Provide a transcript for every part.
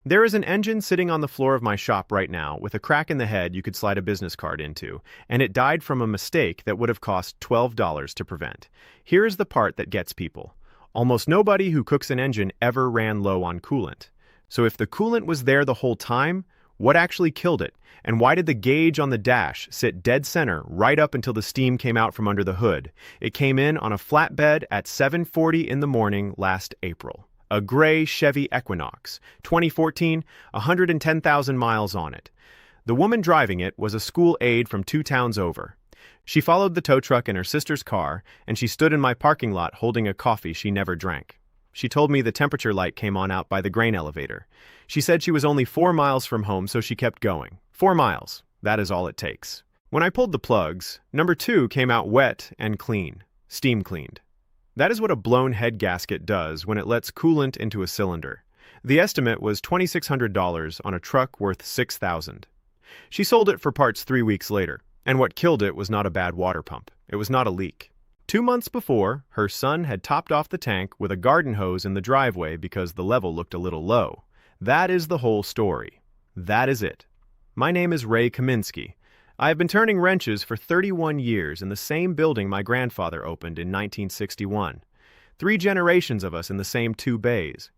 There is an engine sitting on the floor of my shop right now with a crack in the head you could slide a business card into, and it died from a mistake that would have cost $12 to prevent. Here is the part that gets people. Almost nobody who cooks an engine ever ran low on coolant. So if the coolant was there the whole time, what actually killed it? And why did the gauge on the dash sit dead center right up until the steam came out from under the hood? It came in on a flatbed at 7:40 in the morning last April. A gray Chevy Equinox, 2014, 110,000 miles on it. The woman driving it was a school aide from 2 towns over. She followed the tow truck in her sister's car, and she stood in my parking lot holding a coffee she never drank. She told me the temperature light came on out by the grain elevator. She said she was only 4 miles from home, so she kept going. 4 miles. That is all it takes. When I pulled the plugs, number 2 came out wet and clean, steam cleaned. That is what a blown head gasket does when it lets coolant into a cylinder. The estimate was $2,600 on a truck worth $6,000. She sold it for parts 3 weeks later, and what killed it was not a bad water pump. It was not a leak. 2 months before, her son had topped off the tank with a garden hose in the driveway because the level looked a little low. That is the whole story. That is it. My name is Ray Kaminsky. I have been turning wrenches for 31 years in the same building my grandfather opened in 1961. 3 generations of us in the same 2 bays.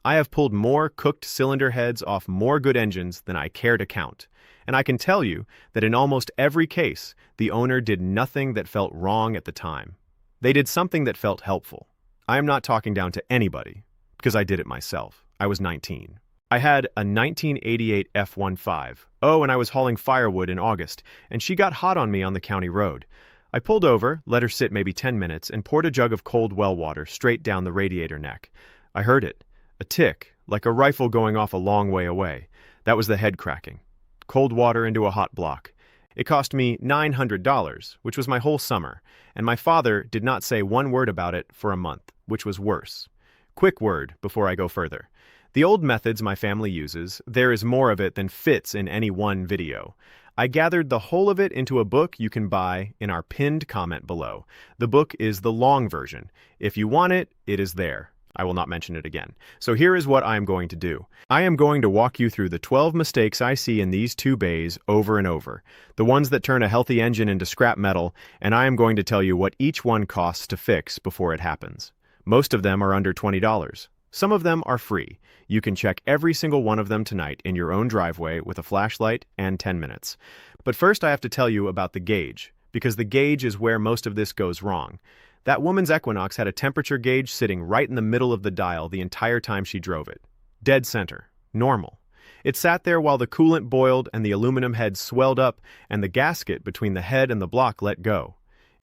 I have pulled more cooked cylinder heads off more good engines than I care to count. And I can tell you that in almost every case, the owner did nothing that felt wrong at the time. They did something that felt helpful. I am not talking down to anybody, because I did it myself. I was 19. I had a 1988 F-15. Oh, and I was hauling firewood in August, and she got hot on me on the county road. I pulled over, let her sit maybe 10 minutes, and poured a jug of cold well water straight down the radiator neck. I heard it. A tick, like a rifle going off a long way away. That was the head cracking. Cold water into a hot block. It cost me $900, which was my whole summer, and my father did not say one word about it for a month, which was worse. Quick word before I go further. The old methods my family uses, there is more of it than fits in any one video. I gathered the whole of it into a book you can buy in our pinned comment below. The book is the long version. If you want it, it is there. I will not mention it again. So here is what I am going to do. I am going to walk you through the 12 mistakes I see in these 2 bays over and over, the ones that turn a healthy engine into scrap metal, and I am going to tell you what each one costs to fix before it happens. Most of them are under $20. Some of them are free. You can check every single one of them tonight in your own driveway with a flashlight and 10 minutes. But first I have to tell you about the gauge, because the gauge is where most of this goes wrong. That woman's Equinox had a temperature gauge sitting right in the middle of the dial the entire time she drove it. Dead center. Normal. It sat there while the coolant boiled and the aluminum head swelled up and the gasket between the head and the block let go.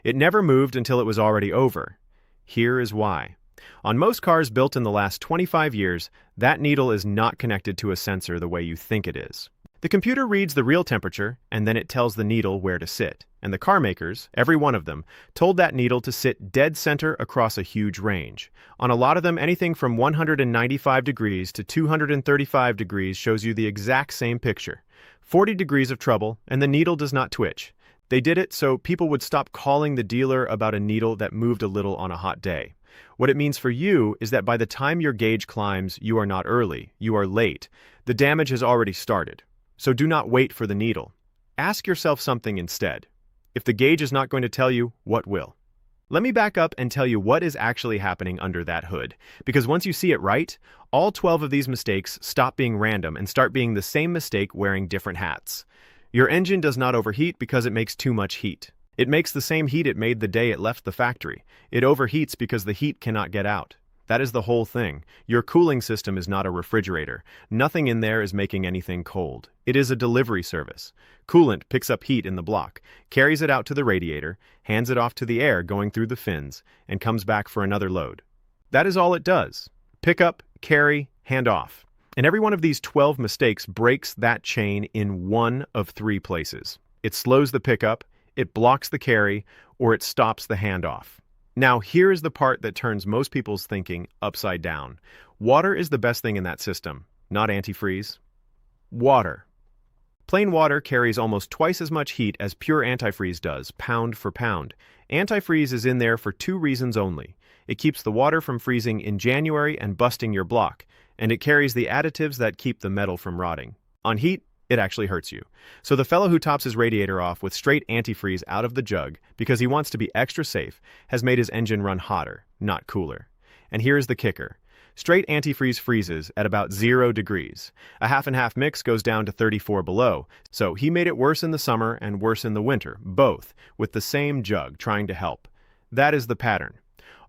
It never moved until it was already over. Here is why. On most cars built in the last 25 years, that needle is not connected to a sensor the way you think it is. The computer reads the real temperature, and then it tells the needle where to sit. And the car makers, every one of them, told that needle to sit dead center across a huge range. On a lot of them, anything from 195 degrees to 235 degrees shows you the exact same picture. 40 degrees of trouble, and the needle does not twitch. They did it so people would stop calling the dealer about a needle that moved a little on a hot day. What it means for you is that by the time your gauge climbs, you are not early, you are late. The damage has already started. So do not wait for the needle. Ask yourself something instead. If the gauge is not going to tell you, what will? Let me back up and tell you what is actually happening under that hood. Because once you see it right, all 12 of these mistakes stop being random and start being the same mistake wearing different hats. Your engine does not overheat because it makes too much heat. It makes the same heat it made the day it left the factory. It overheats because the heat cannot get out. That is the whole thing. Your cooling system is not a refrigerator. Nothing in there is making anything cold. It is a delivery service. Coolant picks up heat in the block, carries it out to the radiator, hands it off to the air going through the fins, and comes back for another load. That is all it does. Pick up, carry, hand off. And every one of these 12 mistakes breaks that chain in one of 3 places. It slows the pickup, it blocks the carry, or it stops the handoff. Now, here is the part that turns most people's thinking upside down. Water is the best thing in that system, not antifreeze. Water. Plain water carries almost twice as much heat as pure antifreeze does, pound for pound. Antifreeze is in there for 2 reasons only. It keeps the water from freezing in January and busting your block, and it carries the additives that keep the metal from rotting. On heat, it actually hurts you. So the fellow who tops his radiator off with straight antifreeze out of the jug because he wants to be extra safe has made his engine run hotter, not cooler. And here's the kicker. Straight antifreeze freezes at about 0 degrees. A half-and-half mix goes down to 34 below, so he made it worse in the summer and worse in the winter, both, with the same jug trying to help. That is the pattern.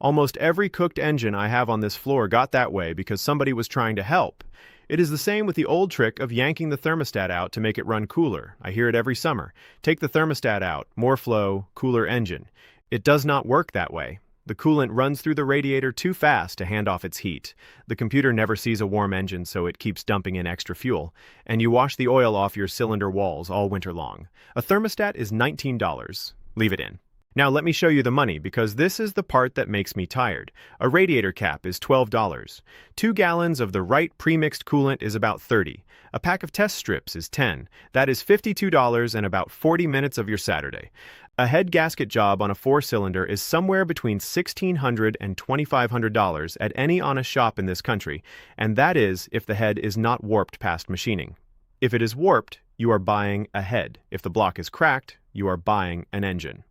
Almost every cooked engine I have on this floor got that way because somebody was trying to help. It is the same with the old trick of yanking the thermostat out to make it run cooler. I hear it every summer. Take the thermostat out, more flow, cooler engine. It does not work that way. The coolant runs through the radiator too fast to hand off its heat. The computer never sees a warm engine, so it keeps dumping in extra fuel. And you wash the oil off your cylinder walls all winter long. A thermostat is $19. Leave it in. Now let me show you the money, because this is the part that makes me tired. A radiator cap is $12. 2 gallons of the right pre-mixed coolant is about $30. A pack of test strips is $10. That is $52 and about 40 minutes of your Saturday. A head gasket job on a 4-cylinder is somewhere between $1,600 and $2,500 at any honest shop in this country, and that is if the head is not warped past machining. If it is warped, you are buying a head. If the block is cracked, you are buying an engine.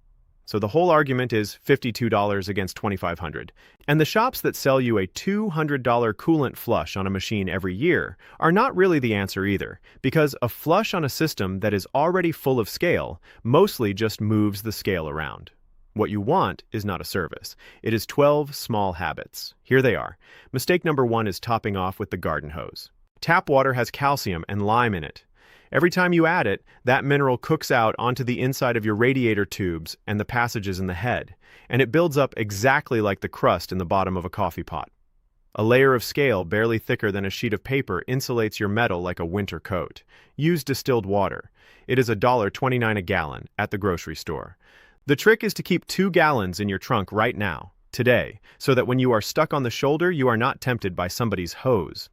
So the whole argument is $52 against $2,500. And the shops that sell you a $200 coolant flush on a machine every year are not really the answer either, because a flush on a system that is already full of scale mostly just moves the scale around. What you want is not a service. It is 12 small habits. Here they are. Mistake number 1 is topping off with the garden hose. Tap water has calcium and lime in it. Every time you add it, that mineral cooks out onto the inside of your radiator tubes and the passages in the head, and it builds up exactly like the crust in the bottom of a coffee pot. A layer of scale barely thicker than a sheet of paper insulates your metal like a winter coat. Use distilled water. It is $1.29 a gallon at the grocery store. The trick is to keep 2 gallons in your trunk right now, today, so that when you are stuck on the shoulder, you are not tempted by somebody's hose.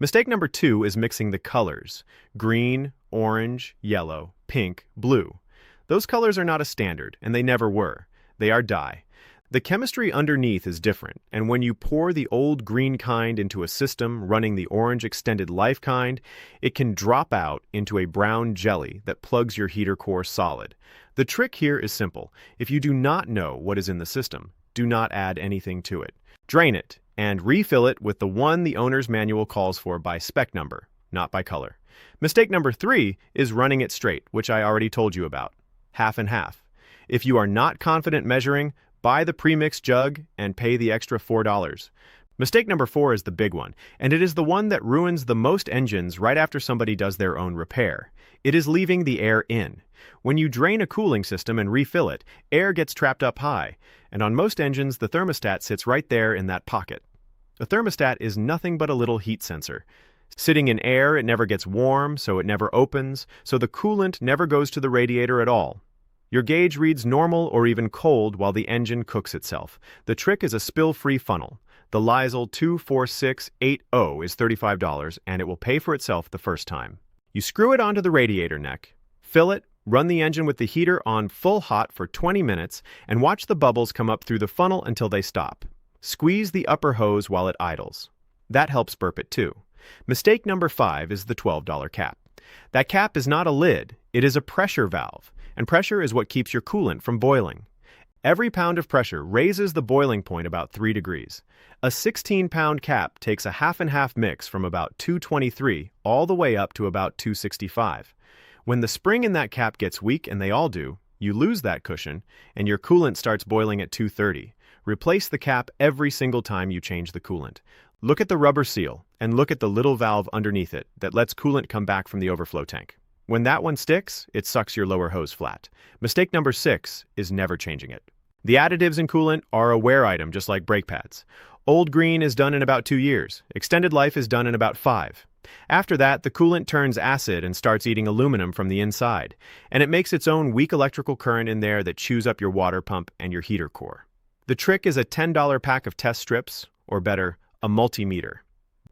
Mistake number 2 is mixing the colors. Green, orange, yellow, pink, blue. Those colors are not a standard, and they never were. They are dye. The chemistry underneath is different, and when you pour the old green kind into a system running the orange extended life kind, it can drop out into a brown jelly that plugs your heater core solid. The trick here is simple. If you do not know what is in the system, do not add anything to it. Drain it and refill it with the one the owner's manual calls for by spec number, not by color. Mistake number 3 is running it straight, which I already told you about. Half and half. If you are not confident measuring, buy the pre-mixed jug and pay the extra $4. Mistake number 4 is the big one, and it is the one that ruins the most engines right after somebody does their own repair. It is leaving the air in. When you drain a cooling system and refill it, air gets trapped up high, and on most engines the thermostat sits right there in that pocket. A thermostat is nothing but a little heat sensor. Sitting in air, it never gets warm, so it never opens, so the coolant never goes to the radiator at all. Your gauge reads normal or even cold while the engine cooks itself. The trick is a spill-free funnel. The Lysol 24680 is $35, and it will pay for itself the first time. You screw it onto the radiator neck, fill it, run the engine with the heater on full hot for 20 minutes, and watch the bubbles come up through the funnel until they stop. Squeeze the upper hose while it idles. That helps burp it too. Mistake number 5 is the $12 cap. That cap is not a lid, it is a pressure valve, and pressure is what keeps your coolant from boiling. Every pound of pressure raises the boiling point about 3 degrees. A 16-pound cap takes a half-and-half mix from about 223 all the way up to about 265. When the spring in that cap gets weak, and they all do, you lose that cushion, and your coolant starts boiling at 230. Replace the cap every single time you change the coolant. Look at the rubber seal, and look at the little valve underneath it that lets coolant come back from the overflow tank. When that one sticks, it sucks your lower hose flat. Mistake number 6 is never changing it. The additives in coolant are a wear item, just like brake pads. Old green is done in about 2 years. Extended life is done in about 5. After that, the coolant turns acid and starts eating aluminum from the inside, and it makes its own weak electrical current in there that chews up your water pump and your heater core. The trick is a $10 pack of test strips, or better, a multimeter.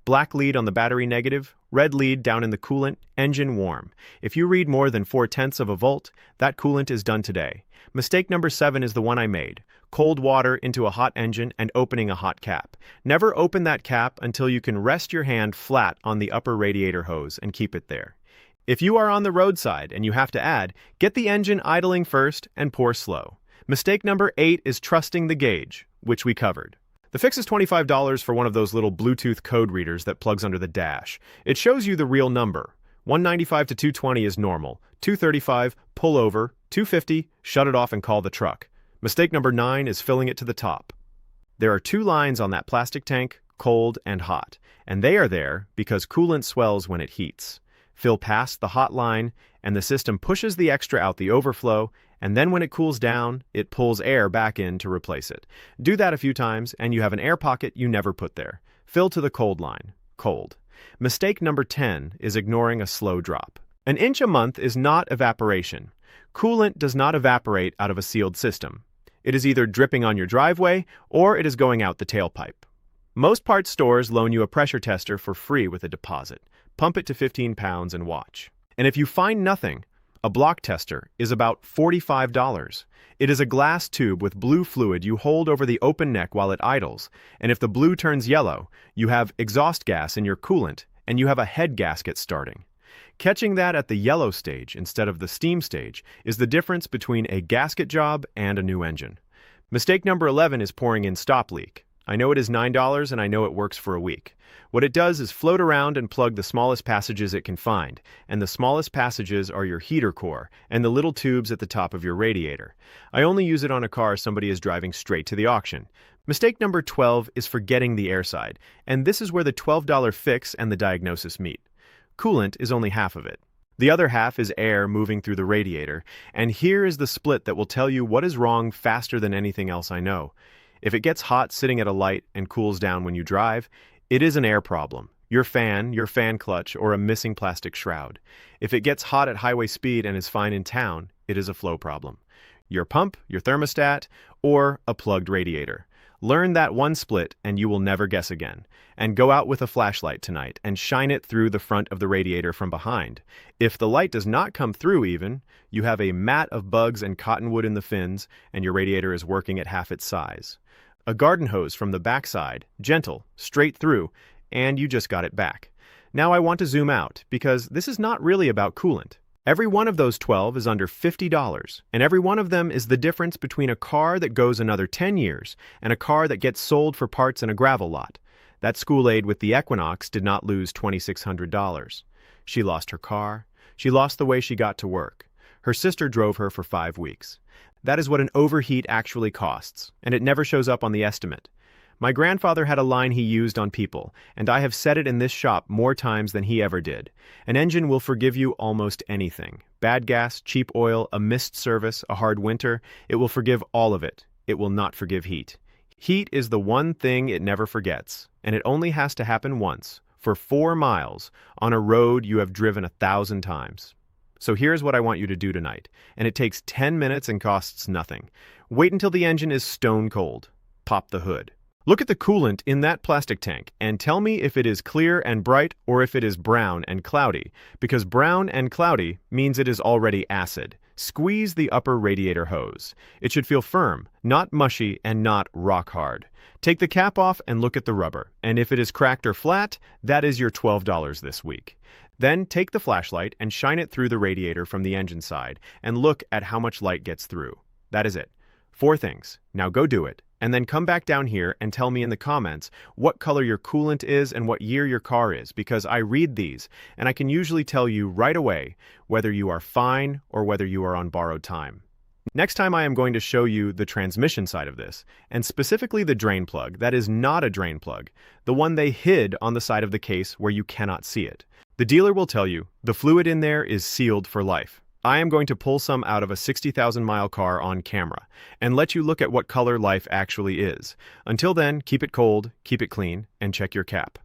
Black lead on the battery negative, red lead down in the coolant, engine warm. If you read more than 0.4 of a volt, that coolant is done today. Mistake number 7 is the one I made. cold water into a hot engine, and opening a hot cap. Never open that cap until you can rest your hand flat on the upper radiator hose and keep it there. If you are on the roadside and you have to add, get the engine idling first and pour slow. Mistake number 8 is trusting the gauge, which we covered. The fix is $25 for one of those little Bluetooth code readers that plugs under the dash. It shows you the real number. 195 to 220 is normal. 235, pull over. 250, shut it off and call the truck. Mistake number 9 is filling it to the top. There are 2 lines on that plastic tank, cold and hot, and they are there because coolant swells when it heats. Fill past the hot line, and the system pushes the extra out the overflow, and then when it cools down, it pulls air back in to replace it. Do that a few times, and you have an air pocket you never put there. Fill to the cold line. Cold. Mistake number 10 is ignoring a slow drop. An inch a month is not evaporation. Coolant does not evaporate out of a sealed system. It is either dripping on your driveway, or it is going out the tailpipe. Most parts stores loan you a pressure tester for free with a deposit. Pump it to 15 pounds and watch. And if you find nothing, a block tester is about $45. It is a glass tube with blue fluid you hold over the open neck while it idles, and if the blue turns yellow, you have exhaust gas in your coolant, and you have a head gasket starting. Catching that at the yellow stage instead of the steam stage is the difference between a gasket job and a new engine. Mistake number 11 is pouring in stop leak. I know it is $9 and I know it works for a week. What it does is float around and plug the smallest passages it can find, and the smallest passages are your heater core and the little tubes at the top of your radiator. I only use it on a car somebody is driving straight to the auction. Mistake number 12 is forgetting the air side, and this is where the $12 fix and the diagnosis meet. Coolant is only half of it. The other half is air moving through the radiator, and here is the split that will tell you what is wrong faster than anything else I know. If it gets hot sitting at a light and cools down when you drive, it is an air problem. Your fan clutch, or a missing plastic shroud. If it gets hot at highway speed and is fine in town, it is a flow problem. Your pump, your thermostat, or a plugged radiator. Learn that one split and you will never guess again. And go out with a flashlight tonight and shine it through the front of the radiator from behind. If the light does not come through even, you have a mat of bugs and cottonwood in the fins and your radiator is working at half its size. A garden hose from the backside, gentle, straight through, and you just got it back. Now I want to zoom out because this is not really about coolant. Every one of those 12 is under $50, and every one of them is the difference between a car that goes another 10 years and a car that gets sold for parts in a gravel lot. That school aide with the Equinox did not lose $2,600. She lost her car. She lost the way she got to work. Her sister drove her for 5 weeks. That is what an overheat actually costs, and it never shows up on the estimate. My grandfather had a line he used on people, and I have said it in this shop more times than he ever did. An engine will forgive you almost anything. Bad gas, cheap oil, a missed service, a hard winter, it will forgive all of it. It will not forgive heat. Heat is the one thing it never forgets, and it only has to happen once, for 4 miles, on a road you have driven 1,000 times. So here's what I want you to do tonight, and it takes 10 minutes and costs nothing. Wait until the engine is stone cold. Pop the hood. Look at the coolant in that plastic tank and tell me if it is clear and bright or if it is brown and cloudy, because brown and cloudy means it is already acid. Squeeze the upper radiator hose. It should feel firm, not mushy and not rock hard. Take the cap off and look at the rubber, and if it is cracked or flat, that is your $12 this week. Then take the flashlight and shine it through the radiator from the engine side and look at how much light gets through. That is it. 4 things. Now go do it. And then come back down here and tell me in the comments what color your coolant is and what year your car is, because I read these and I can usually tell you right away whether you are fine or whether you are on borrowed time. Next time I am going to show you the transmission side of this, and specifically the drain plug that is not a drain plug, the one they hid on the side of the case where you cannot see it. The dealer will tell you the fluid in there is sealed for life. I am going to pull some out of a 60,000-mile car on camera and let you look at what color life actually is. Until then, keep it cold, keep it clean, and check your cap.